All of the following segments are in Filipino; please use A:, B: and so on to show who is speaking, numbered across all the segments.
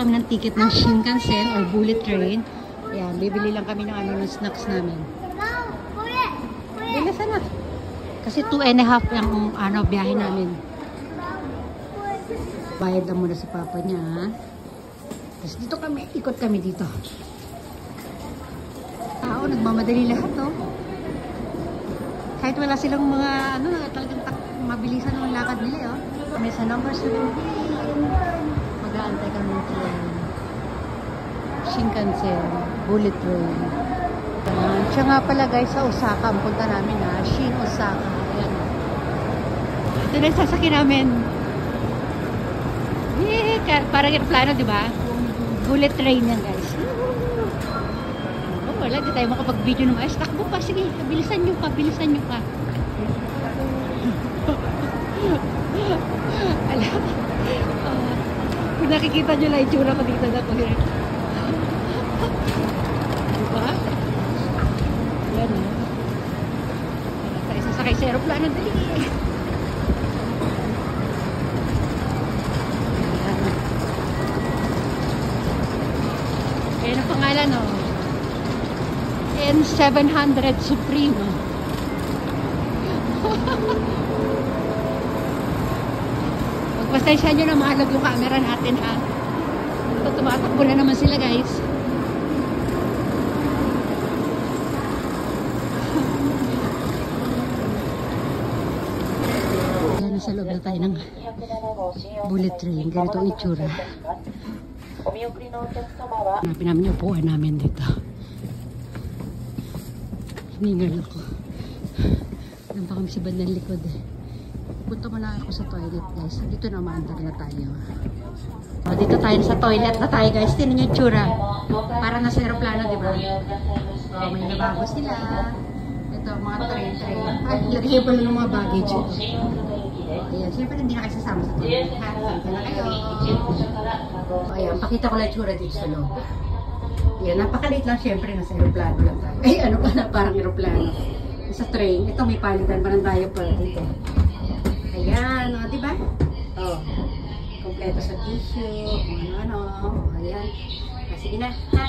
A: kami ng ticket ng Shinkansen or bullet train. Ayan, bibili lang kami ng ano ng snacks namin. Bilisan na. Kasi 2.5 yung ano, biyahe namin. Bayad lang muna sa papa niya. Tapos dito kami, ikot kami dito. Tao, nagmamadali lahat, oh. Kahit wala silang mga, ano, talagang mabilisan ng lakad nila, oh. Kami sa number 17. Mag-aantay kami ng train. Shinkansen, bullet train. Siya nga pala guys, sa Osaka ang punta namin, ha. Shin Osaka. Ayan. Ito na yung sasakyan namin. Yeah, parang aeroplano, di ba? Bullet train yan guys. Oh, wala, di tayo makapag-video ng ayos. Takbo pa, sige, bilisan nyo pa, bilisan nyo pa. Alam, kung nakikita nyo lang itsura ko dito na ko. Diba? Yan o. Tayo sasakay sa aeroplano, dali. Ayan ang pangalan o. N700 Supreme. Magpasensya nyo na mahalag yung camera natin, ha. Ito, tumatakbo na naman sila guys. Yan, nasa loob na tayo ng bullet train. Ganito ang itsura. Hanapin namin yung upuan namin dito. Hiningal ako. Doon pa kami sa bandang likod eh. Punta mo na ako sa toilet guys. Dito na maandar na tayo. O, dito tayo sa toilet na tayo guys. Tinan yung itsura. Parang nasa aeroplano, di ba? O, may nabago sila. Ito, mga train. Ay, lagay pa lang ng mga baggage. Ayan, siyempre hindi na kayo sasama sa toilet. Ha? Saan na kayo? O, ayan, pakita ko lang itsura dito sa loob. Ayan, napakaliit lang siyempre. Nasa aeroplano lang tayo. Ay, ano pa na, parang aeroplano. Sa train. Ito, may palitan pa ng diaper dito. Ayan, o, diba? O, kompleto sa tissue, ano, ayan. Sige na, ha?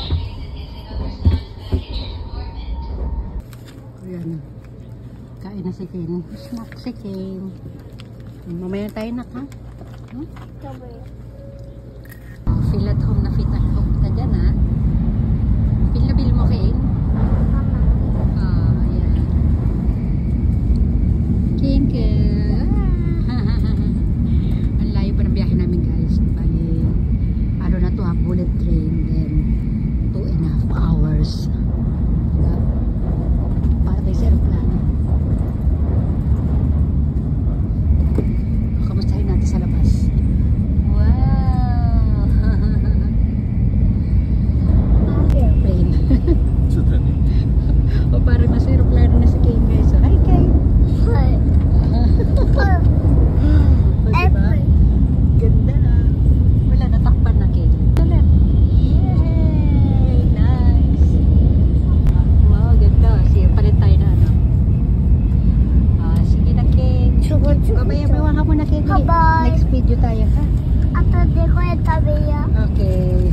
A: Ayan, kain na si Ken. Snack si Ken. Mamaya tayo na, ha? Feel at home na fit at home ka dyan, ha? Feel na feel mo, Ken? Ayan. Ken, Ken. Bullet train, then 2.5 hours. Para tayo sa aeroplano. Kamustahin natin sa labas. Wow! Airplane. O parang nasa aeroplano na si Kane guys. Hi Kane! Hi! Airplane. Ganda na. Wala, natakpan na Kane. Next video tayo ha. Okay.